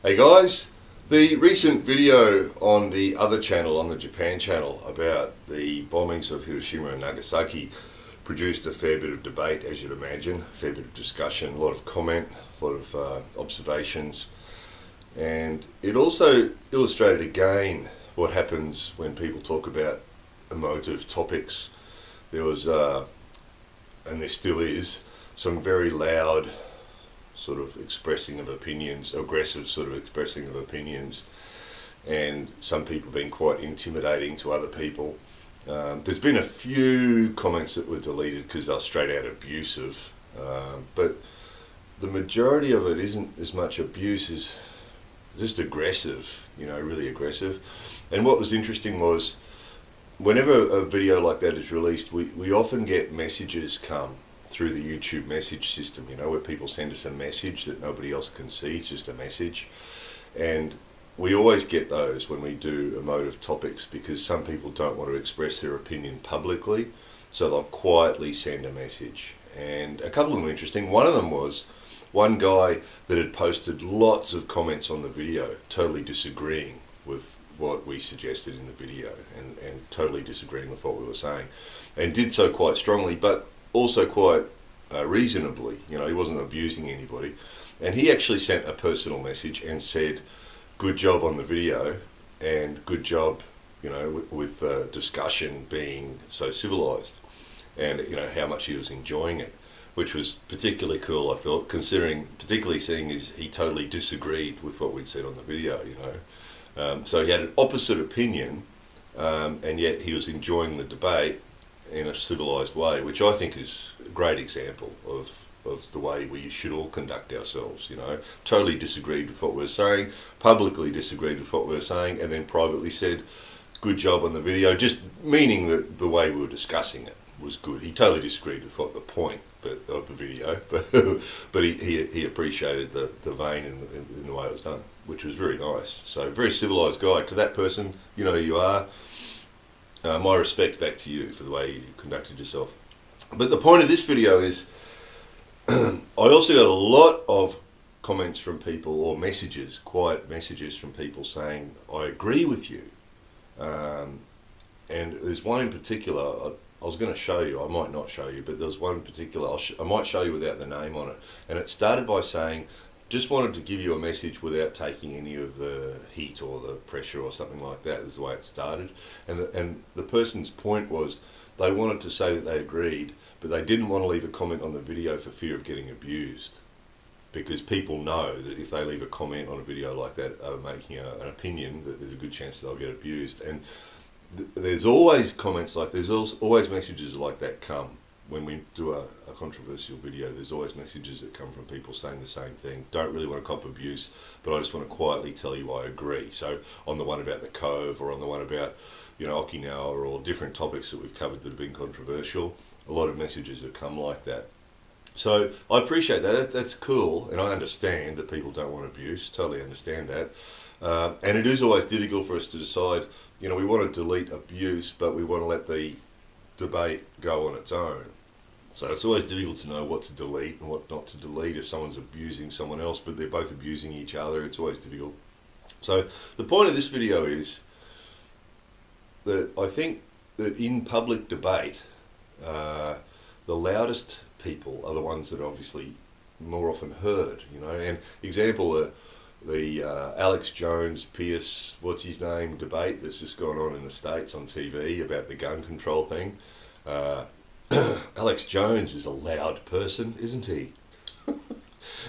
Hey guys, the recent video on the other channel, on the Japan channel, about the bombings of Hiroshima and Nagasaki produced a fair bit of debate, as you'd imagine, a fair bit of discussion, a lot of comment, a lot of observations, and it also illustrated again what happens when people talk about emotive topics. There was, and there still is, some very loud sort of expressing of opinions, aggressive sort of expressing of opinions, and some people being quite intimidating to other people. There's been a few comments that were deleted because they're straight out abusive, but the majority of it isn't as much abuse as just aggressive, really aggressive. And what was interesting was, whenever a video like that is released, we often get messages come through the YouTube message system, where people send us a message that nobody else can see. It's just a message. And we always get those when we do emotive topics, because some people don't want to express their opinion publicly, so they'll quietly send a message. And a couple of them were interesting. One of them was one guy that had posted lots of comments on the video, totally disagreeing with what we suggested in the video, and totally disagreeing with what we were saying, and did so quite strongly, but also quite reasonably. He wasn't abusing anybody. And he actually sent a personal message and said, good job on the video, and good job, with discussion being so civilized, and how much he was enjoying it, which was particularly cool, I thought, particularly seeing as he totally disagreed with what we'd said on the video. So he had an opposite opinion, and yet he was enjoying the debate in a civilized way, which I think is a great example of the way we should all conduct ourselves. Totally disagreed with what we were saying, publicly disagreed with what we were saying, and then privately said, good job on the video, just meaning that the way we were discussing it was good. He totally disagreed with what the point of the video, but he appreciated the vein in the way it was done, which was very nice. So, very civilized guy. To that person, who you are. My respect back to you for the way you conducted yourself. But the point of this video is, I also got a lot of comments from people, or messages, quiet messages from people saying, I agree with you. And there's one in particular, I was going to show you, I might not show you, but there's one in particular, I might show you without the name on it. And it started by saying, just wanted to give you a message without taking any of the heat or the pressure or something like that. Is the way it started. And the person's point was, they wanted to say that they agreed, but they didn't want to leave a comment on the video for fear of getting abused, because people know that if they leave a comment on a video like that, making an opinion, that there's a good chance they'll get abused. And there's always comments like, there's always messages like that come. When we do a controversial video, there's always messages that come from people saying the same thing. Don't really want to cop abuse, but I just want to quietly tell you I agree. So on the one about the Cove, or on the one about Okinawa, or different topics that we've covered that have been controversial, a lot of messages have come like that. So I appreciate that. That's cool, and I understand that people don't want abuse. Totally understand that. And it is always difficult for us to decide. We want to delete abuse, but we want to let the debate go on its own. So it's always difficult to know what to delete and what not to delete if someone's abusing someone else, but they're both abusing each other. It's always difficult. So the point of this video is that I think that in public debate, the loudest people are the ones that are obviously more often heard. And example, the Alex Jones, Pierce, what's his name, debate that's just gone on in the States on TV about the gun control thing. Alex Jones is a loud person, isn't he?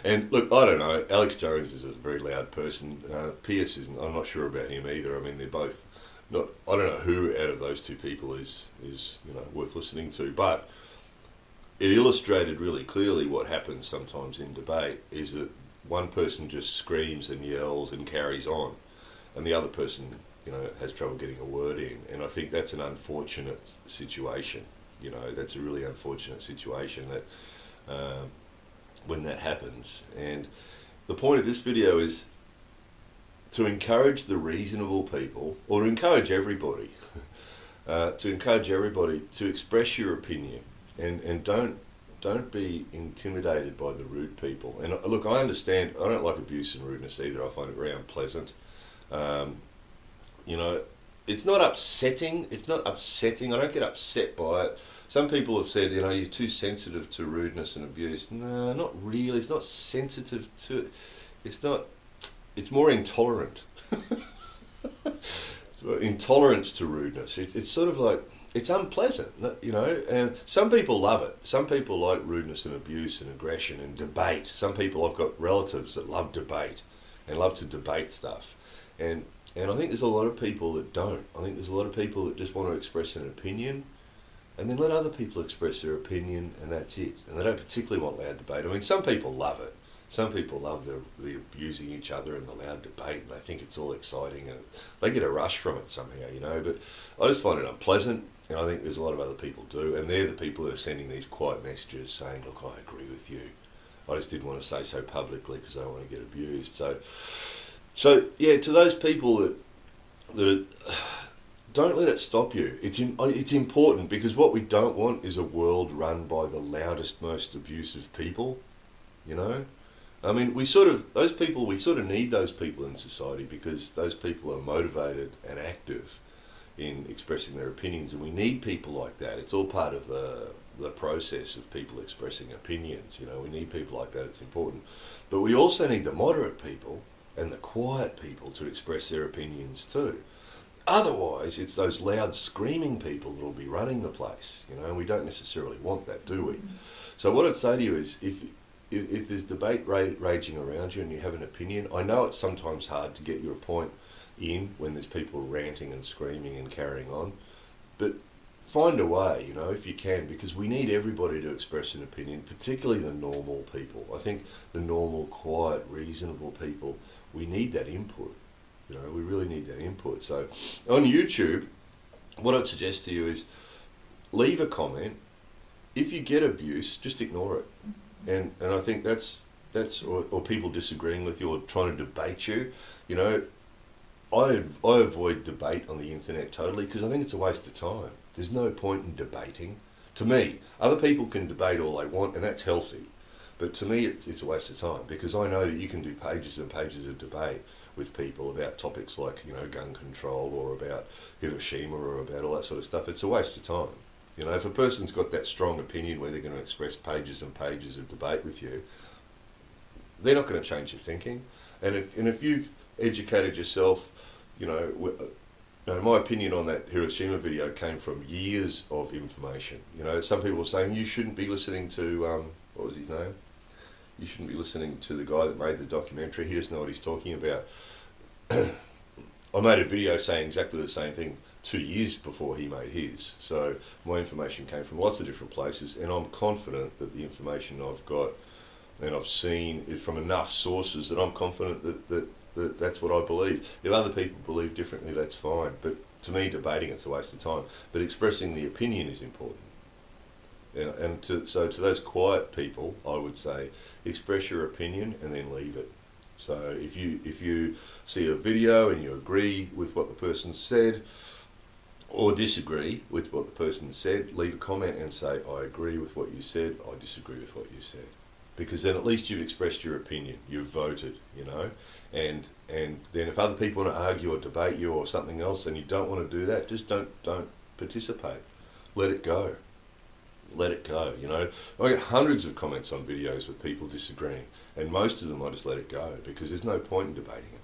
And look, I don't know, Alex Jones is a very loud person. Pierce isn't. I'm not sure about him either. I mean, they're both not. I don't know who out of those two people is worth listening to, but it illustrated really clearly what happens sometimes in debate is that one person just screams and yells and carries on, and the other person, has trouble getting a word in. And I think that's an unfortunate situation. That's a really unfortunate situation that when that happens. And the point of this video is to encourage the reasonable people, or to encourage everybody, to express your opinion, and don't don't be intimidated by the rude people. And look, I understand. I don't like abuse and rudeness either. I find it very unpleasant. You know, it's not upsetting. It's not upsetting. I don't get upset by it. Some people have said, you know, you're too sensitive to rudeness and abuse. No, not really. It's not sensitive to it. It's not. It's more intolerant. Intolerance to rudeness. It's sort of like, it's unpleasant, you know, and some people love it. Some people like rudeness and abuse and aggression and debate. Some people, I've got relatives that love debate and love to debate stuff. And I think there's a lot of people that don't. I think there's a lot of people that just want to express an opinion and then let other people express their opinion, and that's it. And they don't particularly want loud debate. I mean, some people love it. Some people love the abusing each other and the loud debate, and they think it's all exciting, and they get a rush from it somehow, you know. But I just find it unpleasant, and I think there's a lot of other people do, and they're the people that are sending these quiet messages saying, look, I agree with you. I just didn't want to say so publicly because I don't want to get abused. So yeah, to those people that don't let it stop you. It's important, because what we don't want is a world run by the loudest, most abusive people, you know. I mean, we sort of need those people in society, because those people are motivated and active in expressing their opinions, and we need people like that. It's all part of the process of people expressing opinions, you know. We need people like that, it's important. But we also need the moderate people and the quiet people to express their opinions too. Otherwise, it's those loud screaming people that'll be running the place, you know, and we don't necessarily want that, do we? So what I'd say to you is, if there's debate raging around you and you have an opinion, I know it's sometimes hard to get your point in when there's people ranting and screaming and carrying on, but find a way, you know, if you can, because we need everybody to express an opinion, particularly the normal people. I think the normal, quiet, reasonable people, we need that input. You know, we really need that input. So on YouTube, what I'd suggest to you is leave a comment. If you get abuse, just ignore it. And I think that's or people disagreeing with you or trying to debate you, you know, I avoid debate on the internet totally, because I think it's a waste of time. There's no point in debating. To me, other people can debate all they want, and that's healthy. But to me, it's a waste of time, because I know that you can do pages and pages of debate with people about topics like, you know, gun control, or about Hiroshima, or about all that sort of stuff. It's a waste of time. You know, if a person's got that strong opinion where they're going to express pages and pages of debate with you, they're not going to change your thinking. And if you've educated yourself, you know, my opinion on that Hiroshima video came from years of information. You know, some people were saying you shouldn't be listening to, what was his name? You shouldn't be listening to the guy that made the documentary. He doesn't know what he's talking about. I made a video saying exactly the same thing 2 years before he made his. So my information came from lots of different places, and I'm confident that the information I've got and I've seen is from enough sources that I'm confident that that's what I believe. If other people believe differently, that's fine. But to me, debating, it's a waste of time. But expressing the opinion is important. So to those quiet people, I would say, express your opinion and then leave it. So if you see a video and you agree with what the person said, or disagree with what the person said, leave a comment and say, I agree with what you said, I disagree with what you said. Because then at least you've expressed your opinion, you've voted, you know. And then if other people want to argue or debate you or something else and you don't want to do that, just don't participate. Let it go. Let it go, you know. I get hundreds of comments on videos with people disagreeing, and most of them I just let it go, because there's no point in debating it.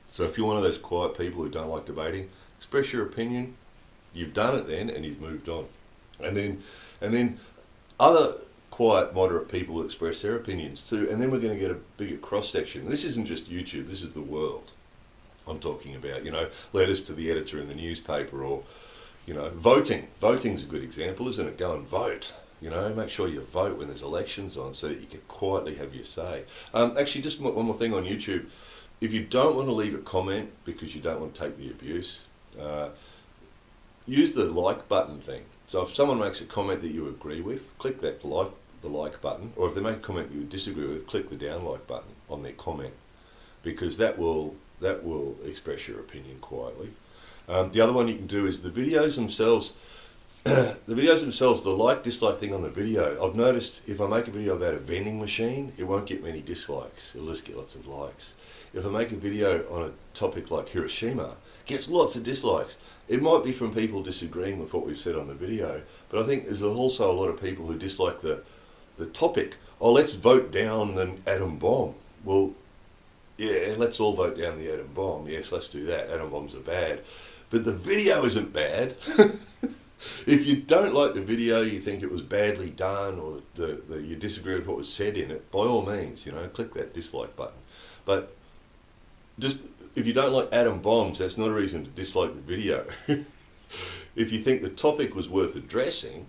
So if you're one of those quiet people who don't like debating, express your opinion. You've done it then, and you've moved on. And then other quiet, moderate people will express their opinions too, and then we're going to get a bigger cross-section. This isn't just YouTube, this is the world I'm talking about. You know, letters to the editor in the newspaper, or, you know, voting. Voting's a good example, isn't it? Go and vote. You know, make sure you vote when there's elections on, so that you can quietly have your say. Actually, just one more thing on YouTube. If you don't want to leave a comment because you don't want to take the abuse, use the like button thing. So if someone makes a comment that you agree with, click that the like button, or if they make a comment you disagree with, click the down like button on their comment, because that will express your opinion quietly. The other one you can do is the videos themselves. the videos themselves, the like-dislike thing on the video, I've noticed if I make a video about a vending machine, it won't get many dislikes. It'll just get lots of likes. If I make a video on a topic like Hiroshima, it gets lots of dislikes. It might be from people disagreeing with what we've said on the video, but I think there's also a lot of people who dislike the topic. Oh, let's vote down the atom bomb. Well, yeah, let's all vote down the atom bomb. Yes, let's do that. Atom bombs are bad. But the video isn't bad. If you don't like the video, you think it was badly done, or you disagree with what was said in it, by all means, click that dislike button. But just if you don't like atom bombs, that's not a reason to dislike the video. If you think the topic was worth addressing,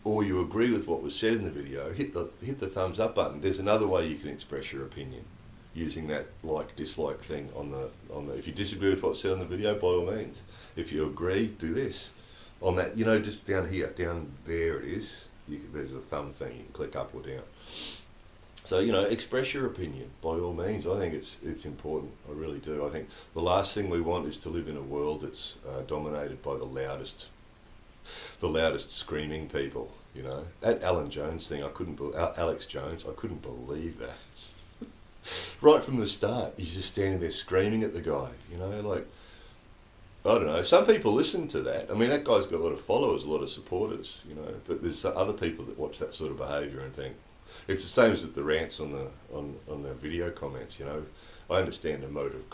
or you agree with what was said in the video, hit the thumbs up button. There's another way you can express your opinion using that like-dislike thing on the. If you disagree with what's said on the video, by all means. If you agree, do this. On that, just down here, down there it is. There's a thumb thing. You can click up or down. So express your opinion by all means. I think it's important. I really do. I think the last thing we want is to live in a world that's dominated by the loudest screaming people. That Alan Jones thing, Alex Jones, I couldn't believe that. Right from the start, he's just standing there screaming at the guy. I don't know. Some people listen to that. I mean, that guy's got a lot of followers, a lot of supporters, But there's other people that watch that sort of behaviour and think it's the same as with the rants on the video comments. I understand emotive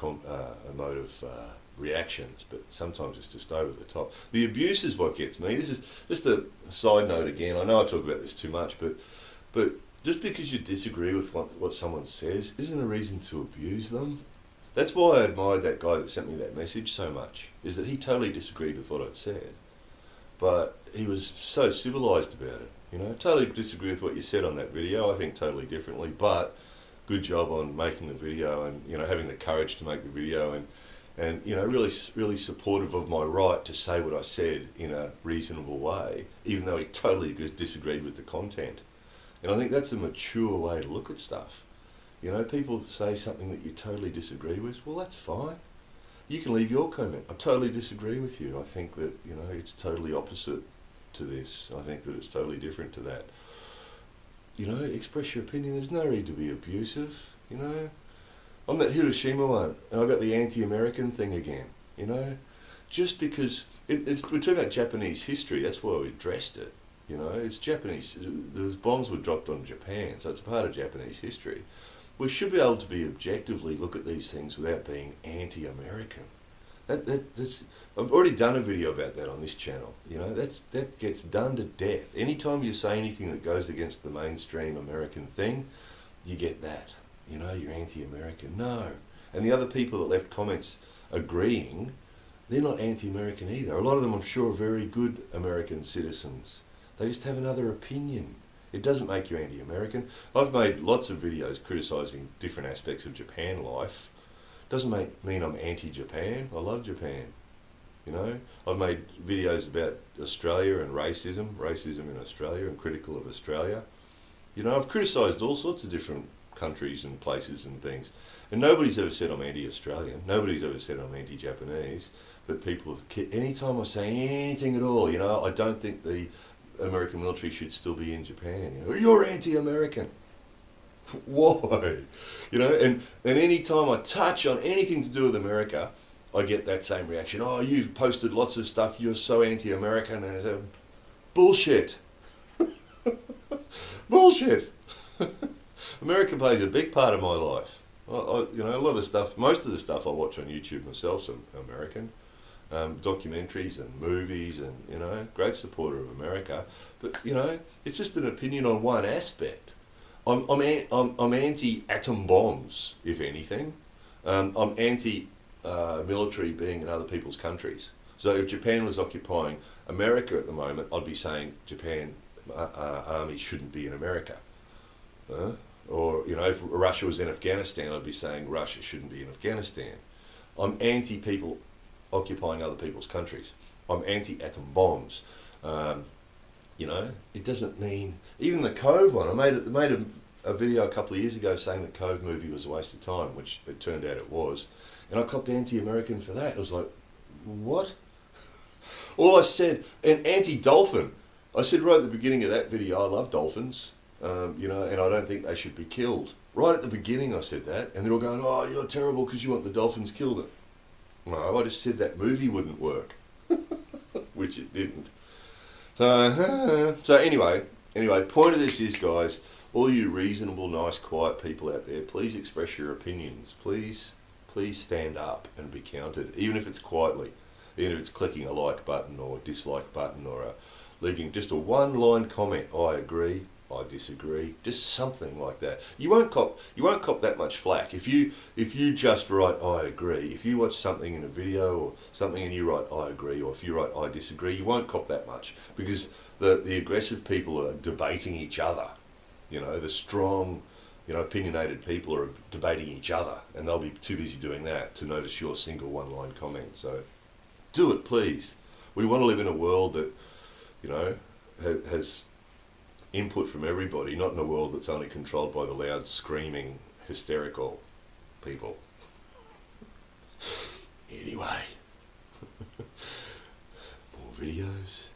reactions, but sometimes it's just over the top. The abuse is what gets me. This is just a side note again. I know I talk about this too much, but just because you disagree with what someone says isn't a reason to abuse them. That's why I admired that guy that sent me that message so much, is that he totally disagreed with what I'd said. But he was so civilised about it, Totally disagree with what you said on that video, I think totally differently, but good job on making the video and, having the courage to make the video and really supportive of my right to say what I said in a reasonable way, even though he totally disagreed with the content. And I think that's a mature way to look at stuff. People say something that you totally disagree with, well, that's fine. You can leave your comment. I totally disagree with you. I think that, it's totally opposite to this. I think that it's totally different to that. Express your opinion. There's no need to be abusive, On that Hiroshima one, and I got the anti-American thing again, Just because, we're talking about Japanese history, that's why we addressed it. It's Japanese, those bombs were dropped on Japan, so it's a part of Japanese history. We should be able to objectively look at these things without being anti-American. That's I've already done a video about that on this channel. That gets done to death. Anytime you say anything that goes against the mainstream American thing, you get that. You're anti-American. No. And the other people that left comments agreeing, they're not anti-American either. A lot of them, I'm sure, are very good American citizens. They just have another opinion. It doesn't make you anti-American. I've made lots of videos criticising different aspects of Japan life. Doesn't mean I'm anti-Japan. I love Japan. I've made videos about Australia and racism in Australia, and critical of Australia. I've criticised all sorts of different countries and places and things. And nobody's ever said I'm anti-Australian. Nobody's ever said I'm anti-Japanese. But people have, anytime I say anything at all, I don't think the American military should still be in Japan. You're anti-American. Why? And any time I touch on anything to do with America, I get that same reaction. Oh, you've posted lots of stuff, you're so anti-American. And I say, bullshit. Bullshit. America plays a big part of my life. A lot of the stuff, most of the stuff I watch on YouTube myself is American. Documentaries and movies and, great supporter of America. But, it's just an opinion on one aspect. I'm anti-atom bombs, if anything. I'm anti-military being in other people's countries. So if Japan was occupying America at the moment, I'd be saying Japan army shouldn't be in America. Or, if Russia was in Afghanistan, I'd be saying Russia shouldn't be in Afghanistan. I'm anti-people occupying other people's countries. I'm anti-atom bombs. It doesn't mean, even the Cove one, I made a video a couple of years ago saying the Cove movie was a waste of time, which it turned out it was, and I copped anti-American for that. It was like, what? All I said, an anti-dolphin. I said right at the beginning of that video, I love dolphins, you know, and I don't think they should be killed. Right at the beginning I said that, and they're all going, oh, you're terrible because you want the dolphins killed. No, I just said that movie wouldn't work, which it didn't. So anyway, point of this is, guys, all you reasonable, nice, quiet people out there, please express your opinions. Please stand up and be counted, even if it's quietly, even if it's clicking a like button or dislike button or leaving just a one-line comment. I agree, I disagree, just something like that. You won't cop that much flack if you just write I agree. If you watch something in a video or something and you write I agree, or if you write I disagree, you won't cop that much, because the aggressive people are debating each other. You know, the strong, you know, opinionated people are debating each other, and they'll be too busy doing that to notice your single one-line comment. So do it, please. We want to live in a world that, you know, has input from everybody, not in a world that's only controlled by the loud, screaming, hysterical people. Anyway, more videos.